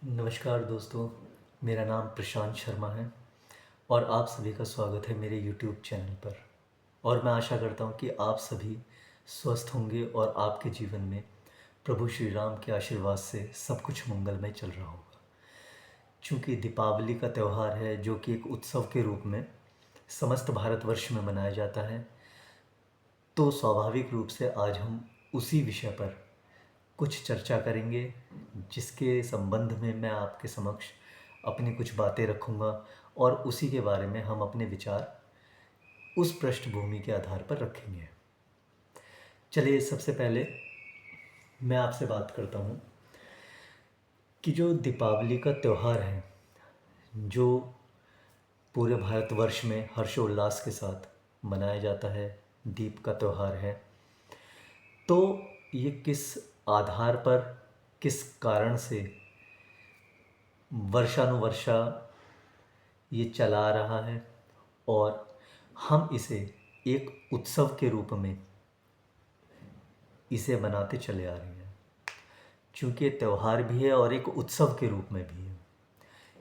नमस्कार दोस्तों, मेरा नाम प्रशांत शर्मा है और आप सभी का स्वागत है मेरे यूट्यूब चैनल पर। और मैं आशा करता हूँ कि आप सभी स्वस्थ होंगे और आपके जीवन में प्रभु श्री राम के आशीर्वाद से सब कुछ मंगलमय चल रहा होगा। चूँकि दीपावली का त्यौहार है जो कि एक उत्सव के रूप में समस्त भारतवर्ष में मनाया जाता है, तो स्वाभाविक रूप से आज हम उसी विषय पर कुछ चर्चा करेंगे, जिसके संबंध में मैं आपके समक्ष अपनी कुछ बातें रखूँगा और उसी के बारे में हम अपने विचार उस पृष्ठभूमि के आधार पर रखेंगे। चलिए, सबसे पहले मैं आपसे बात करता हूँ कि जो दीपावली का त्यौहार है, जो पूरे भारतवर्ष में हर्षोल्लास के साथ मनाया जाता है, दीप का त्यौहार है, तो ये किस आधार पर, किस कारण से वर्षानुवर्षा ये चला आ रहा है और हम इसे एक उत्सव के रूप में इसे मनाते चले आ रहे हैं। चूँकि ये त्यौहार भी है और एक उत्सव के रूप में भी है।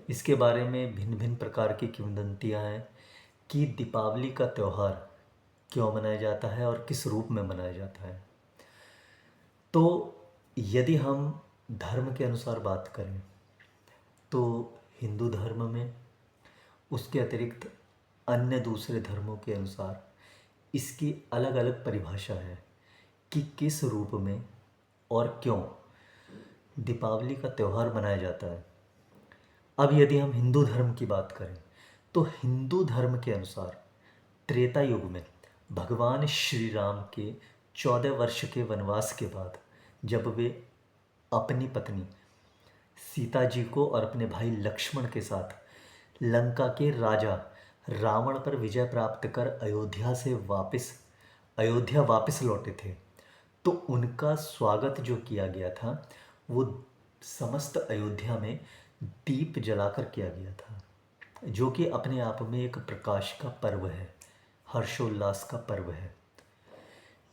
इसके बारे में भिन्न भिन्न प्रकार की किंवदंतियाँ हैं कि दीपावली का त्यौहार क्यों मनाया जाता है और किस रूप में मनाया जाता है। तो यदि हम धर्म के अनुसार बात करें तो हिंदू धर्म में, उसके अतिरिक्त अन्य दूसरे धर्मों के अनुसार इसकी अलग अलग परिभाषा है कि किस रूप में और क्यों दीपावली का त्यौहार मनाया जाता है। अब यदि हम हिंदू धर्म की बात करें तो हिंदू धर्म के अनुसार त्रेता युग में भगवान श्री राम के 14 वर्ष के वनवास के बाद जब वे अपनी पत्नी सीता जी को और अपने भाई लक्ष्मण के साथ लंका के राजा रावण पर विजय प्राप्त कर अयोध्या वापस लौटे थे, तो उनका स्वागत जो किया गया था वो समस्त अयोध्या में दीप जलाकर किया गया था, जो कि अपने आप में एक प्रकाश का पर्व है, हर्षोल्लास का पर्व है।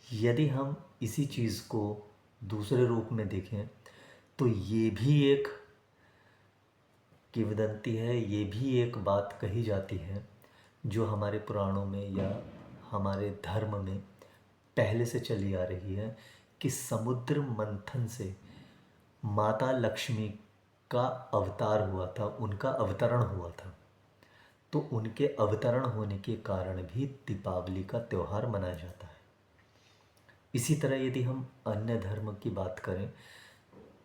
यदि हम इसी चीज़ को दूसरे रूप में देखें तो ये भी एक किंवदंती है, ये भी एक बात कही जाती है जो हमारे पुराणों में या हमारे धर्म में पहले से चली आ रही है कि समुद्र मंथन से माता लक्ष्मी का अवतार हुआ था, उनका अवतरण हुआ था। तो उनके अवतरण होने के कारण भी दीपावली का त्यौहार मनाया जाता है। इसी तरह यदि हम अन्य धर्म की बात करें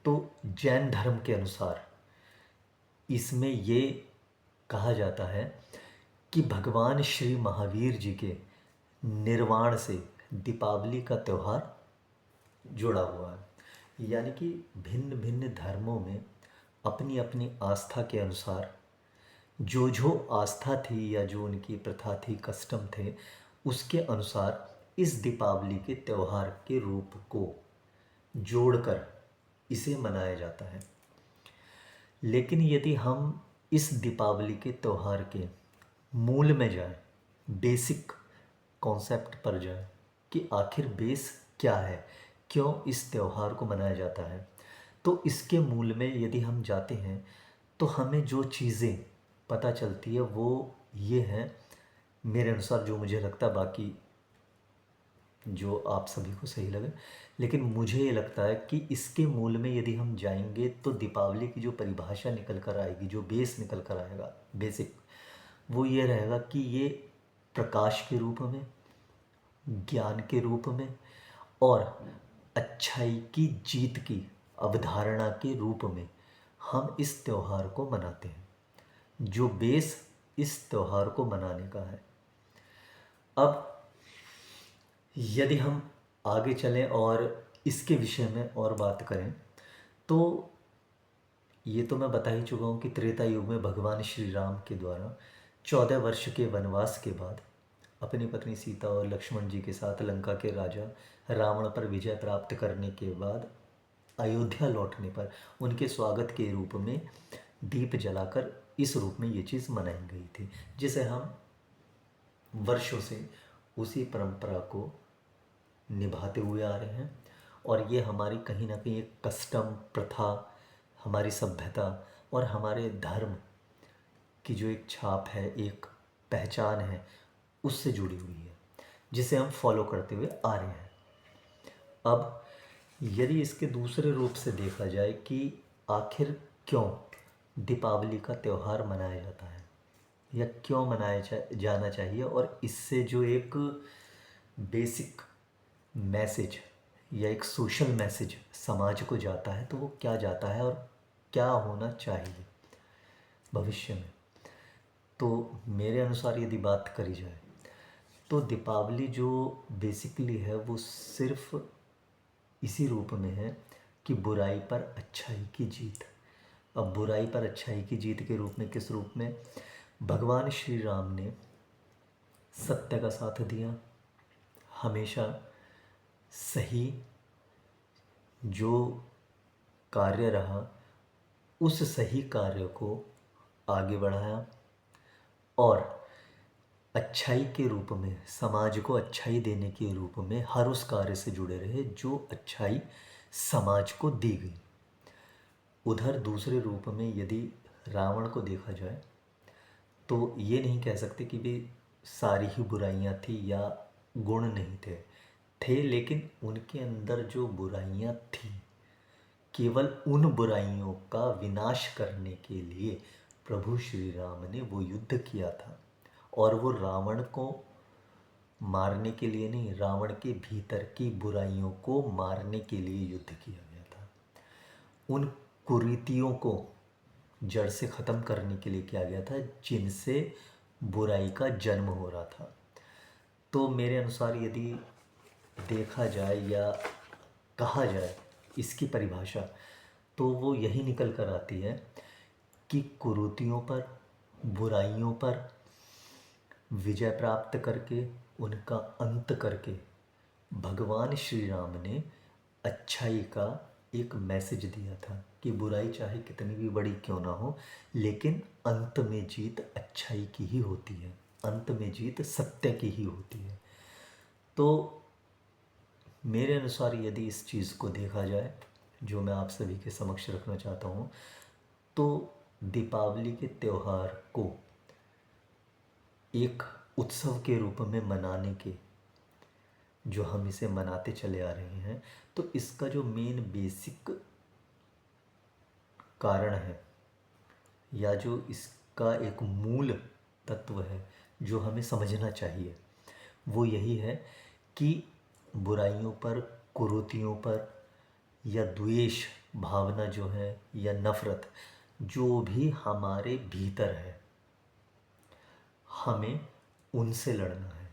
तो जैन धर्म के अनुसार इसमें ये कहा जाता है कि भगवान श्री महावीर जी के निर्वाण से दीपावली का त्यौहार जुड़ा हुआ है। यानी कि भिन्न भिन्न धर्मों में अपनी अपनी आस्था के अनुसार जो जो आस्था थी या जो उनकी प्रथा थी, कस्टम थे, उसके अनुसार इस दीपावली के त्यौहार के रूप को जोड़कर इसे मनाया जाता है। लेकिन यदि हम इस दीपावली के त्यौहार के मूल में जाएं, बेसिक कॉन्सेप्ट पर जाएं कि आखिर बेस क्या है, क्यों इस त्यौहार को मनाया जाता है, तो इसके मूल में यदि हम जाते हैं तो हमें जो चीज़ें पता चलती है वो ये हैं, मेरे अनुसार जो मुझे लगता है, बाकी जो आप सभी को सही लगे, लेकिन मुझे ये लगता है कि इसके मूल में यदि हम जाएंगे तो दीपावली की जो परिभाषा निकल कर आएगी, जो बेस निकल कर आएगा, बेसिक, वो ये रहेगा कि ये प्रकाश के रूप में, ज्ञान के रूप में और अच्छाई की जीत की अवधारणा के रूप में हम इस त्यौहार को मनाते हैं। जो बेस इस त्यौहार को मनाने का है। अब यदि हम आगे चलें और इसके विषय में और बात करें तो ये तो मैं बता ही चुका हूँ कि त्रेता युग में भगवान श्री राम के द्वारा 14 वर्ष के वनवास के बाद अपनी पत्नी सीता और लक्ष्मण जी के साथ लंका के राजा रावण पर विजय प्राप्त करने के बाद अयोध्या लौटने पर उनके स्वागत के रूप में दीप जलाकर इस रूप में ये चीज़ मनाई गई थी, जिसे हम वर्षों से उसी परंपरा को निभाते हुए आ रहे हैं। और ये हमारी कहीं ना कहीं एक कस्टम, प्रथा हमारी सभ्यता और हमारे धर्म की जो एक छाप है, एक पहचान है, उससे जुड़ी हुई है, जिसे हम फॉलो करते हुए आ रहे हैं। अब यदि इसके दूसरे रूप से देखा जाए कि आखिर क्यों दीपावली का त्यौहार मनाया जाता है या क्यों जाना चाहिए, और इससे जो एक बेसिक मैसेज या एक सोशल मैसेज समाज को जाता है, तो वो क्या जाता है और क्या होना चाहिए भविष्य में। तो मेरे अनुसार यदि बात करी जाए तो दीपावली जो बेसिकली है वो सिर्फ इसी रूप में है कि बुराई पर अच्छाई की जीत। अब बुराई पर अच्छाई की जीत के रूप में किस रूप में? भगवान श्री राम ने सत्य का साथ दिया, हमेशा सही जो कार्य रहा उस सही कार्य को आगे बढ़ाया, और अच्छाई के रूप में, समाज को अच्छाई देने के रूप में हर उस कार्य से जुड़े रहे जो अच्छाई समाज को दी गई। उधर दूसरे रूप में यदि रावण को देखा जाए तो ये नहीं कह सकते कि वे सारी ही बुराइयां थी या गुण नहीं थे, लेकिन उनके अंदर जो बुराइयां थी, केवल उन बुराइयों का विनाश करने के लिए प्रभु श्री राम ने वो युद्ध किया था। और वो रावण को मारने के लिए नहीं, रावण के भीतर की बुराइयों को मारने के लिए युद्ध किया गया था। उन कुरीतियों को जड़ से ख़त्म करने के लिए किया गया था जिनसे बुराई का जन्म हो रहा था। तो मेरे अनुसार यदि देखा जाए या कहा जाए इसकी परिभाषा, तो वो यही निकल कर आती है कि कुरीतियों पर, बुराइयों पर विजय प्राप्त करके, उनका अंत करके भगवान श्री राम ने अच्छाई का एक मैसेज दिया था कि बुराई चाहे कितनी भी बड़ी क्यों ना हो, लेकिन अंत में जीत अच्छाई की ही होती है, अंत में जीत सत्य की ही होती है। तो मेरे अनुसार यदि इस चीज़ को देखा जाए, जो मैं आप सभी के समक्ष रखना चाहता हूँ, तो दीपावली के त्यौहार को एक उत्सव के रूप में मनाने के, जो हम इसे मनाते चले आ रहे हैं, तो इसका जो मेन बेसिक कारण है या जो इसका एक मूल तत्व है जो हमें समझना चाहिए, वो यही है कि बुराइयों पर, कुरीतियों पर या द्वेष भावना जो है या नफ़रत जो भी हमारे भीतर है, हमें उनसे लड़ना है,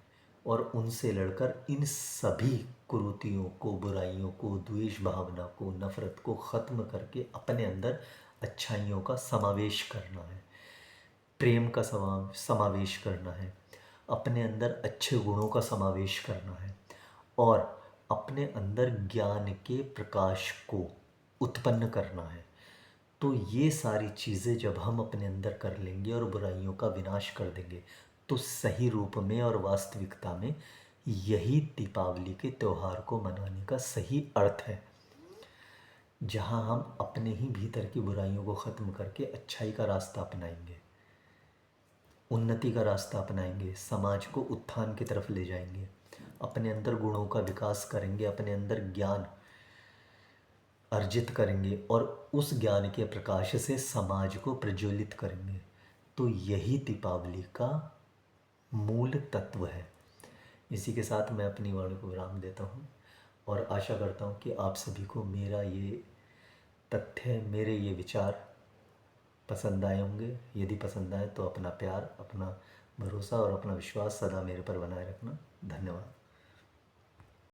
और उनसे लड़कर इन सभी कुरीतियों को, बुराइयों को, द्वेष भावना को, नफ़रत को ख़त्म करके अपने अंदर अच्छाइयों का समावेश करना है, प्रेम का समावेश करना है, अपने अंदर अच्छे गुणों का समावेश करना है, और अपने अंदर ज्ञान के प्रकाश को उत्पन्न करना है। तो ये सारी चीज़ें जब हम अपने अंदर कर लेंगे और बुराइयों का विनाश कर देंगे, तो सही रूप में और वास्तविकता में यही दीपावली के त्यौहार को मनाने का सही अर्थ है, जहाँ हम अपने ही भीतर की बुराइयों को ख़त्म करके अच्छाई का रास्ता अपनाएंगे, उन्नति का रास्ता अपनाएंगे, समाज को उत्थान की तरफ ले जाएंगे, अपने अंदर गुणों का विकास करेंगे, अपने अंदर ज्ञान अर्जित करेंगे और उस ज्ञान के प्रकाश से समाज को प्रज्वलित करेंगे। तो यही दीपावली का मूल तत्व है। इसी के साथ मैं अपनी वाणी को विराम देता हूँ और आशा करता हूँ कि आप सभी को मेरा ये तथ्य, मेरे ये विचार पसंद आए होंगे। यदि पसंद आए तो अपना प्यार, अपना भरोसा और अपना विश्वास सदा मेरे पर बनाए रखना। धन्यवाद।